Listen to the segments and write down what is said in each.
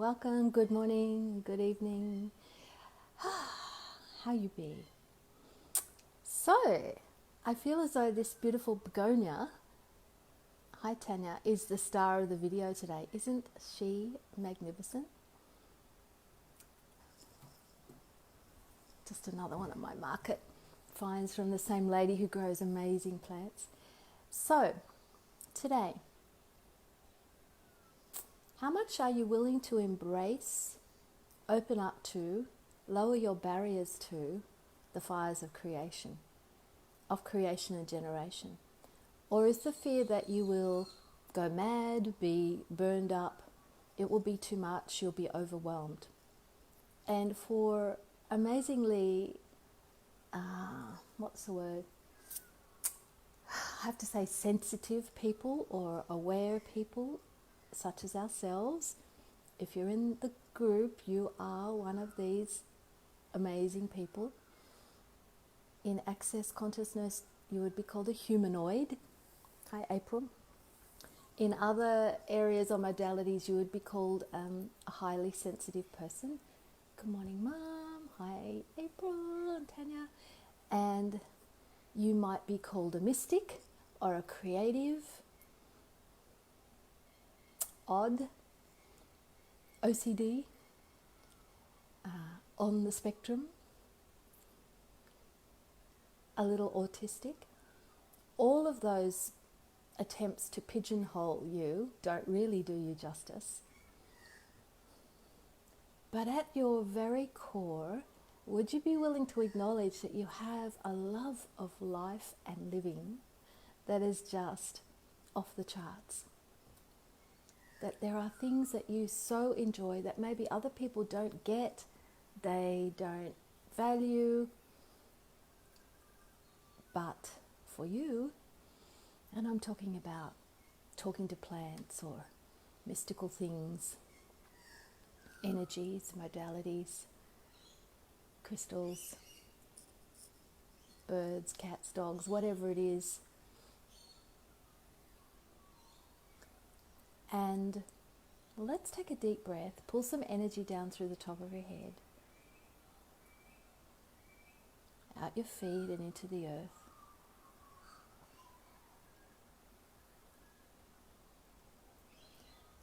welcome, good morning, good evening. How you be? So, I feel as though this beautiful begonia, hi Tanya, is the star of the video today. Isn't she magnificent? Just another one of my market finds from the same lady who grows amazing plants. So, today, how much are you willing to embrace, open up to, lower your barriers to the fires of creation and generation? Or is the fear that you will go mad, be burned up, it will be too much, you'll be overwhelmed? And for amazingly, what's the word? I have to say sensitive people or aware people, such as ourselves, if you're in the group, you are one of these amazing people. In access consciousness, you would be called a humanoid. Hi, April. In other areas or modalities, you would be called a highly sensitive person. Good morning, Mom. Hi, April and Tanya. And you might be called a mystic or a creative, odd, OCD, on the spectrum, a little autistic. All of those attempts to pigeonhole you don't really do you justice. But at your very core, would you be willing to acknowledge that you have a love of life and living that is just off the charts? That there are things that you so enjoy that maybe other people don't get, they don't value, but for you, and I'm talking about talking to plants or mystical things, energies, modalities, crystals, birds, cats, dogs, whatever it is. And let's take a deep breath, pull some energy down through the top of your head, out your feet and into the earth.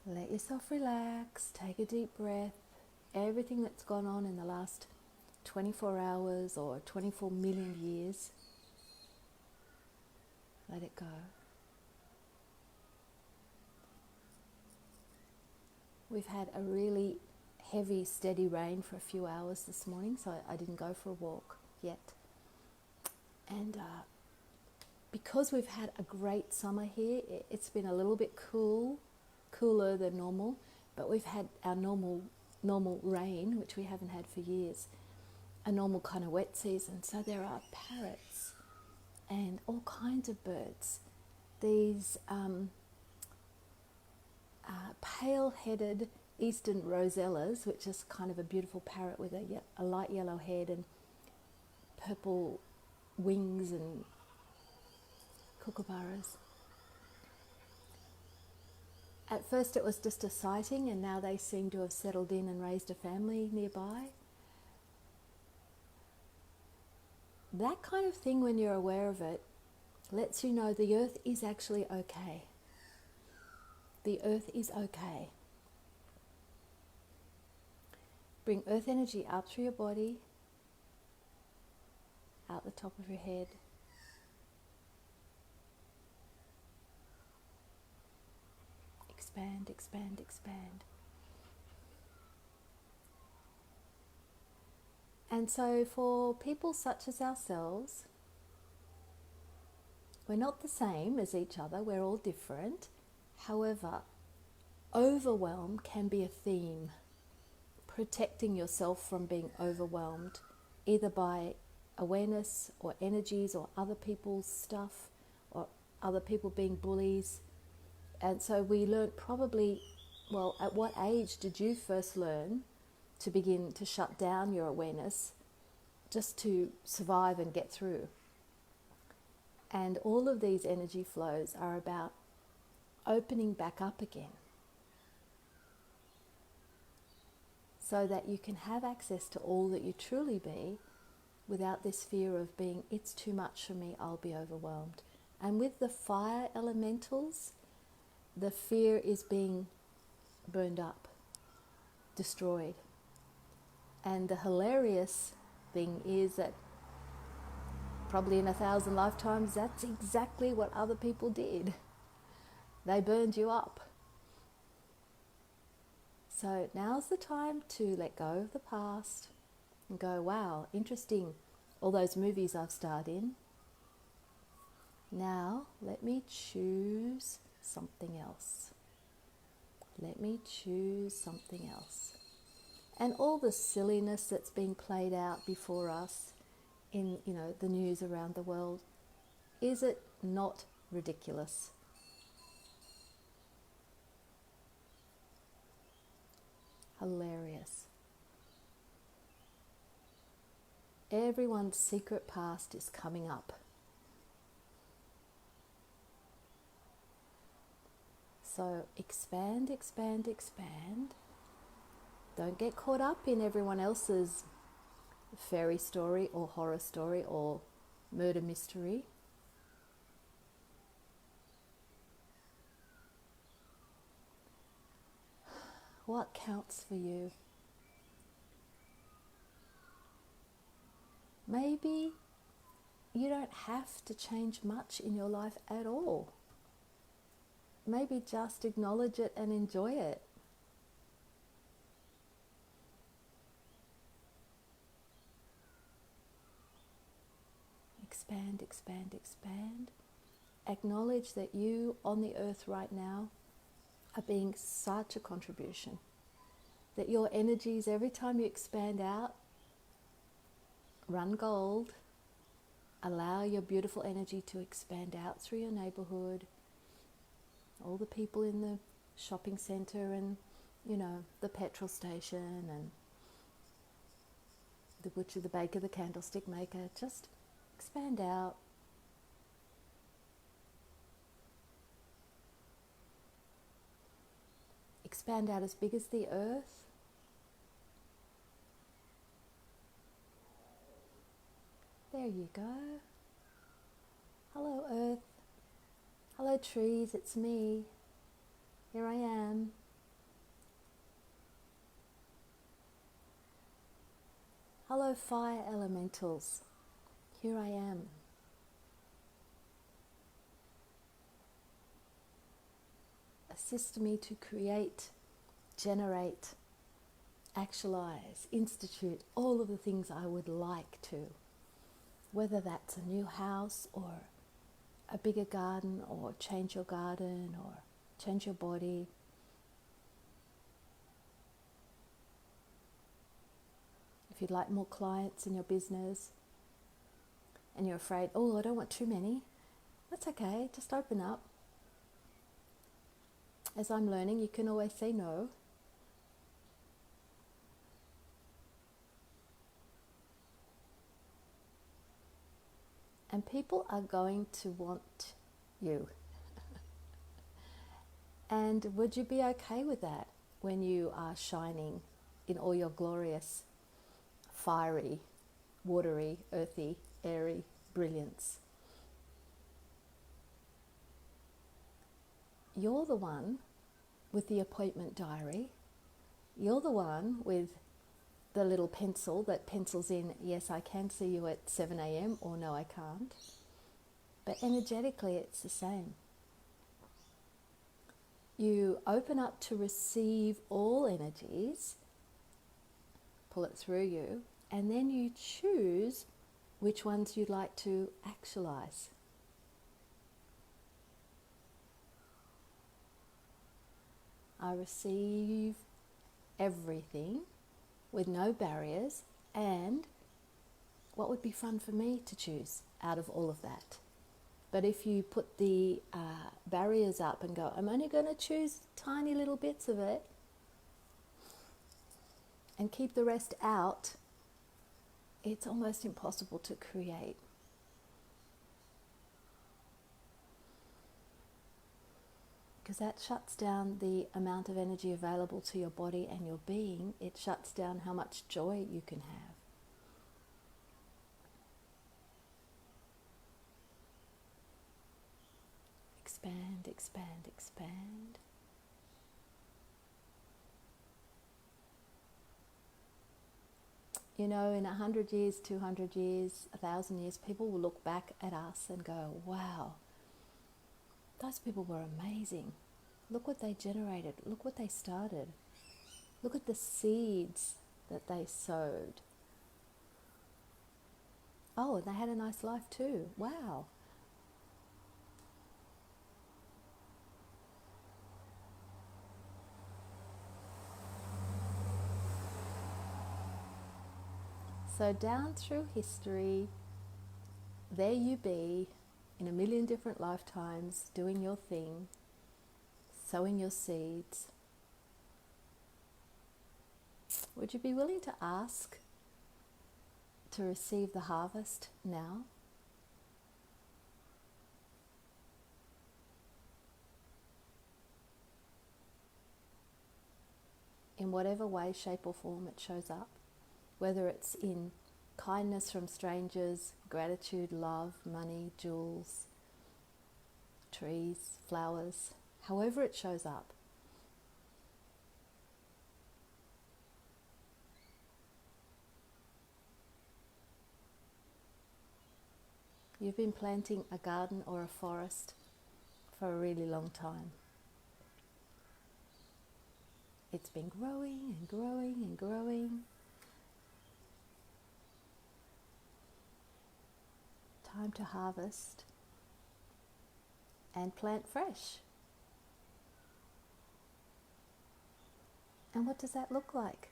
Let yourself relax, take a deep breath. Everything that's gone on in the last 24 hours or 24 million years, let it go. We've had a really heavy, steady rain for a few hours this morning, so I didn't go for a walk yet. And because we've had a great summer here, it's been a little bit cooler than normal, but we've had our normal rain, which we haven't had for years, a normal kind of wet season. So there are parrots and all kinds of birds. These pale-headed eastern rosellas, which is kind of a beautiful parrot with a light yellow head and purple wings, and kookaburras. At first it was just a sighting, and now they seem to have settled in and raised a family nearby. That kind of thing, when you're aware of it, lets you know the earth is actually okay. The earth is okay. Bring earth energy out through your body, out the top of your head. Expand, expand, expand. And so for people such as ourselves, we're not the same as each other, we're all different. However, overwhelm can be a theme. Protecting yourself from being overwhelmed, either by awareness or energies or other people's stuff or other people being bullies. And so we learnt probably, well, at what age did you first learn to begin to shut down your awareness just to survive and get through? And all of these energy flows are about opening back up again. so that you can have access to all that you truly be without this fear of being, it's too much for me, I'll be overwhelmed. And with the fire elementals, the fear is being burned up, destroyed. And the hilarious thing is that probably in 1,000 lifetimes, that's exactly what other people did. They burned you up. So now's the time to let go of the past and go, wow, interesting, all those movies I've starred in. Now let me choose something else. Let me choose something else. And all the silliness that's being played out before us in, the news around the world, is it not ridiculous? Hilarious. Everyone's secret past is coming up. So expand, expand, expand. Don't get caught up in everyone else's fairy story or horror story or murder mystery. What counts for you? Maybe you don't have to change much in your life at all. Maybe just acknowledge it and enjoy it. Expand, expand, expand. Acknowledge that you on the earth right now are being such a contribution. That your energies, every time you expand out, run gold. Allow your beautiful energy to expand out through your neighborhood. All the people in the shopping center and, the petrol station and the butcher, the baker, the candlestick maker. Just expand out. Expand out as big as the earth. There you go. Hello, earth. Hello, trees. It's me. Here I am. Hello, fire elementals. Here I am. Assist me to create, generate, actualize, institute all of the things I would like to. Whether that's a new house or a bigger garden or change your garden or change your body. If you'd like more clients in your business and you're afraid, I don't want too many, that's okay, just open up. As I'm learning, you can always say no. And people are going to want you. And would you be okay with that when you are shining in all your glorious, fiery, watery, earthy, airy brilliance? You're the one with the appointment diary. You're the one with the little pencil that pencils in, yes, I can see you at 7 a.m. or no, I can't. But energetically, it's the same. You open up to receive all energies, pull it through you, and then you choose which ones you'd like to actualize. I receive everything with no barriers, and what would be fun for me to choose out of all of that? But if you put the barriers up and go, I'm only going to choose tiny little bits of it and keep the rest out, it's almost impossible to create. because that shuts down the amount of energy available to your body and your being. It shuts down how much joy you can have. Expand, expand, expand. You know, in 100 years, 200 years, 1,000 years, people will look back at us and go, wow, those people were amazing. Look what they generated. Look what they started. Look at the seeds that they sowed. Oh, and they had a nice life too. Wow. So down through history, there you be, in a million different lifetimes, doing your thing, sowing your seeds. Would you be willing to ask to receive the harvest now? In whatever way, shape or form it shows up, whether it's in kindness from strangers, gratitude, love, money, jewels, trees, flowers, however it shows up. You've been planting a garden or a forest for a really long time. It's been growing and growing and growing. Time to harvest and plant fresh. And what does that look like?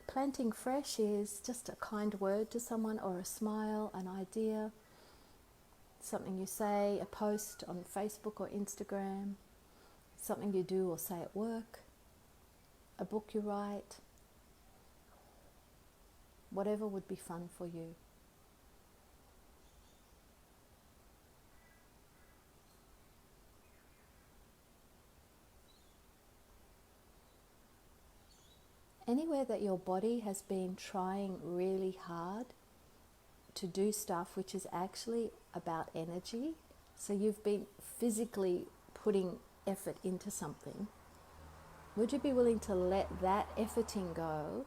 Planting fresh is just a kind word to someone, or a smile, an idea, something you say, a post on Facebook or Instagram, something you do or say at work, a book you write, whatever would be fun for you. Anywhere that your body has been trying really hard to do stuff which is actually about energy, so you've been physically putting effort into something, would you be willing to let that efforting go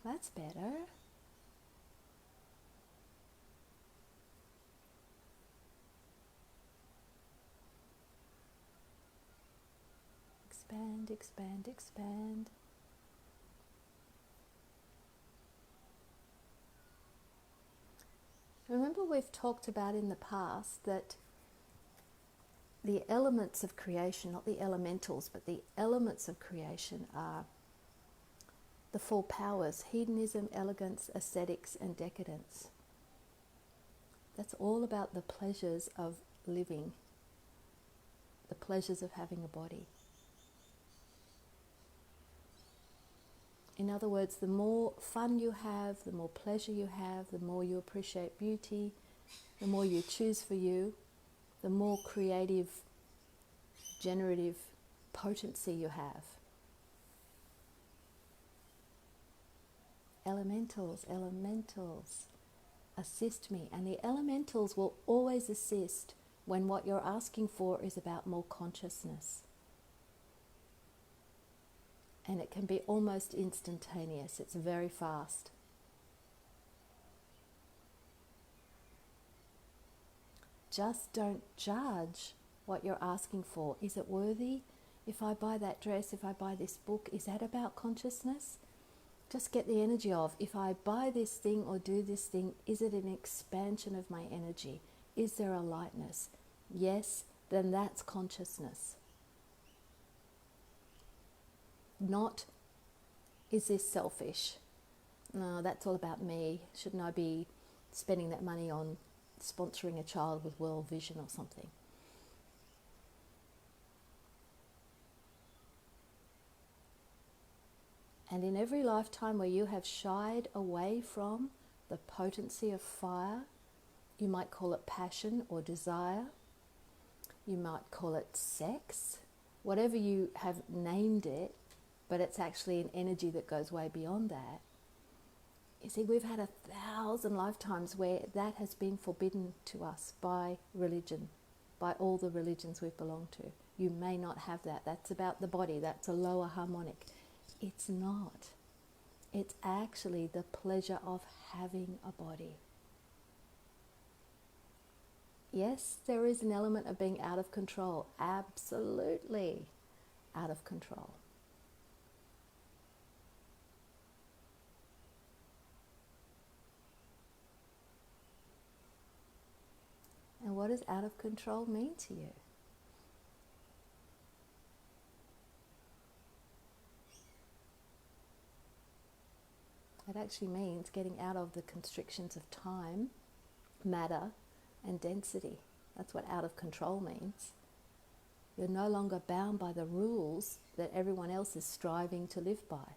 that's better. Expand, expand, expand. Remember, we've talked about in the past that the elements of creation, not the elementals, but the elements of creation are the four powers: hedonism, elegance, aesthetics, and decadence. That's all about the pleasures of living, the pleasures of having a body. In other words, the more fun you have, the more pleasure you have, the more you appreciate beauty, the more you choose for you, the more creative, generative potency you have. Elementals, elementals, assist me. And the elementals will always assist when what you're asking for is about more consciousness. And it can be almost instantaneous. It's very fast. Just don't judge what you're asking for. Is it worthy? If I buy that dress, if I buy this book, is that about consciousness? Just get the energy of, if I buy this thing or do this thing, is it an expansion of my energy? Is there a lightness? Yes, then that's consciousness. Not, is this selfish? No, that's all about me. Shouldn't I be spending that money on sponsoring a child with World Vision or something? And in every lifetime where you have shied away from the potency of fire. You might call it passion or desire. You might call it sex. Whatever you have named it, but it's actually an energy that goes way beyond that. You see, we've had 1,000 lifetimes where that has been forbidden to us by religion, by all the religions we've belonged to. You may not have that. That's about the body. That's a lower harmonic. It's not. It's actually the pleasure of having a body. Yes, there is an element of being out of control. Absolutely out of control. And what does out of control mean to you? It actually means getting out of the constrictions of time, matter, and density. That's what out of control means. You're no longer bound by the rules that everyone else is striving to live by.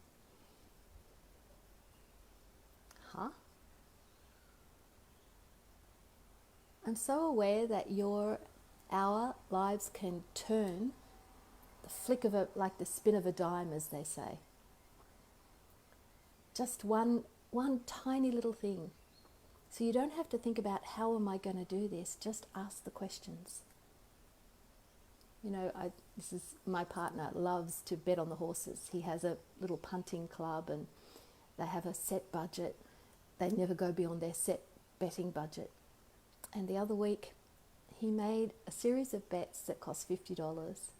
I'm so aware that our lives can turn the flick of like the spin of a dime, as they say. Just one tiny little thing. So you don't have to think about how am I going to do this. Just ask the questions. You know, my partner loves to bet on the horses. He has a little punting club and they have a set budget. They never go beyond their set betting budget. And the other week, he made a series of bets that cost $50,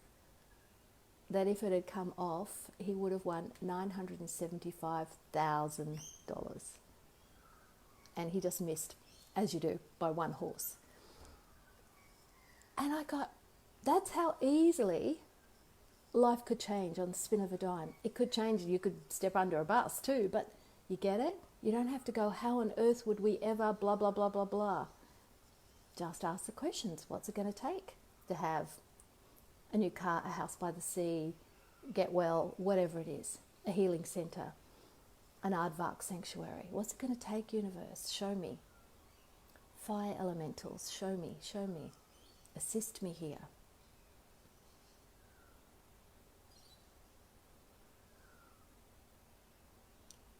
that if it had come off, he would have won $975,000. And he just missed, as you do, by one horse. And I got, that's how easily life could change on the spin of a dime. It could change, you could step under a bus too, but you get it? You don't have to go, how on earth would we ever blah, blah, blah, blah, blah. Just ask the questions. What's it going to take to have a new car, a house by the sea, get well, whatever it is, a healing centre, an aardvark sanctuary? What's it going to take, universe? Show me. Fire elementals, show me. Assist me here.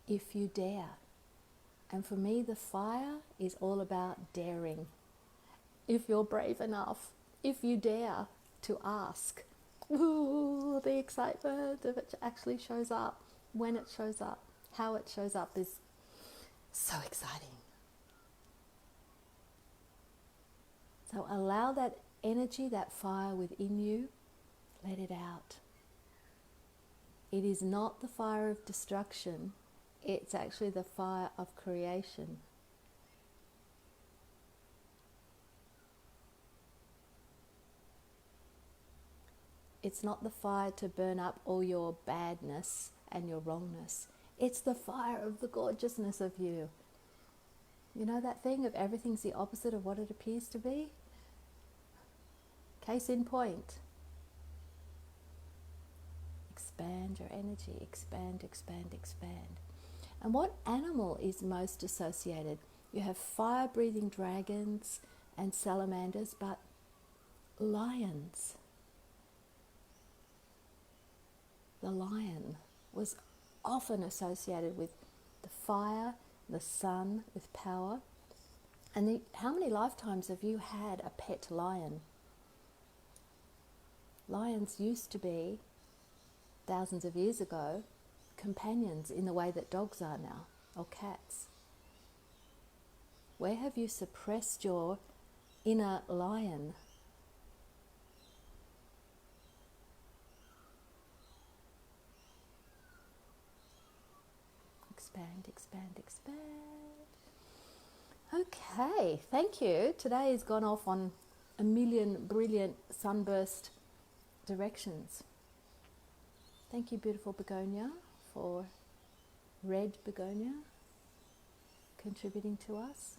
If you dare. And for me, the fire is all about daring. If you're brave enough, if you dare to ask, ooh, the excitement if it actually shows up, when it shows up, how it shows up is so exciting. So allow that energy, that fire within you, let it out. It is not the fire of destruction, it's actually the fire of creation. It's not the fire to burn up all your badness and your wrongness. It's the fire of the gorgeousness of you. You know that thing of everything's the opposite of what it appears to be? Case in point. Expand your energy. Expand, expand, expand. And what animal is most associated? You have fire-breathing dragons and salamanders, but lions. The lion was often associated with the fire, the sun, with power. And how many lifetimes have you had a pet lion? Lions used to be, thousands of years ago, companions in the way that dogs are now, or cats. Where have you suppressed your inner lion? Expand, expand, expand. Okay, thank you. Today has gone off on a million brilliant sunburst directions. Thank you, beautiful begonia, for red begonia contributing to us.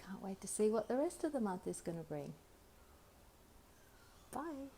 Can't wait to see what the rest of the month is going to bring. Bye.